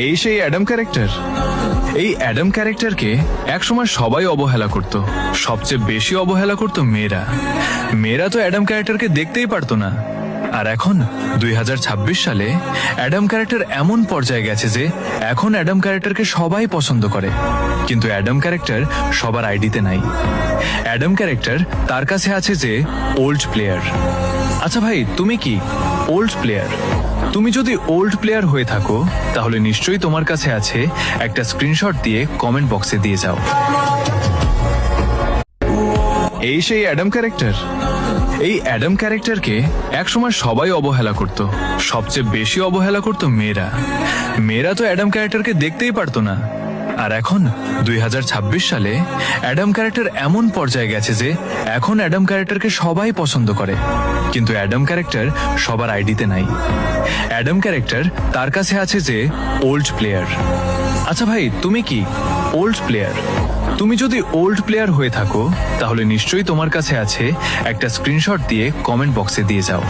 এই সেই Adam character. এই অ্যাডাম ক্যারেক্টারকে একসময় সবাই অবহেলা করত, সবচেয়ে বেশি অবহেলা করত মেয়েরা। মেয়েরা তো অ্যাডাম ক্যারেক্টারকে দেখতেই পারতো না। আর এখন 2026 সালে অ্যাডাম ক্যারেক্টার এমন পর্যায়ে গেছে যে এখন অ্যাডাম ক্যারেক্টারকে সবাই পছন্দ করে, কিন্তু অ্যাডাম ক্যারেক্টার সবার আইডিতে নাই। অ্যাডাম ক্যারেক্টার তার কাছে আছে যে ওল্ড প্লেয়ার। আচ্ছা ভাই, তুমি কি ওল্ড প্লেয়ার? তুমি যদি ওল্ড প্লেয়ার হয়ে থাকো তাহলে নিশ্চয়ই তোমার কাছে আছে একটা স্ক্রিনশট দিয়ে কমেন্ট বক্সে দিয়ে যাও। এই সেই অ্যাডাম ক্যারেক্টার। এই অ্যাডাম ক্যারেক্টারকে একসময় সবাই অবহেলা করত, সবচেয়ে বেশি অবহেলা করত মেয়েরা। মেয়েরা তো অ্যাডাম ক্যারেক্টারকে দেখতেই পারতো না। আর এখন 2026 সালে অ্যাডাম ক্যারেক্টার এমন পর্যায়ে গেছে যে এখন অ্যাডাম ক্যারেক্টারকে সবাই পছন্দ করে, কিন্তু অ্যাডাম ক্যারেক্টার সবার আইডিতে নাই। অ্যাডাম ক্যারেক্টার তার কাছে আছে যে ওল্ড প্লেয়ার। আচ্ছা ভাই, তুমি কি ওল্ড প্লেয়ার? তুমি যদি ওল্ড প্লেয়ার হয়ে থাকো তাহলে নিশ্চয়ই তোমার কাছে আছে একটা স্ক্রিনশট দিয়ে কমেন্ট বক্সে দিয়ে যাও।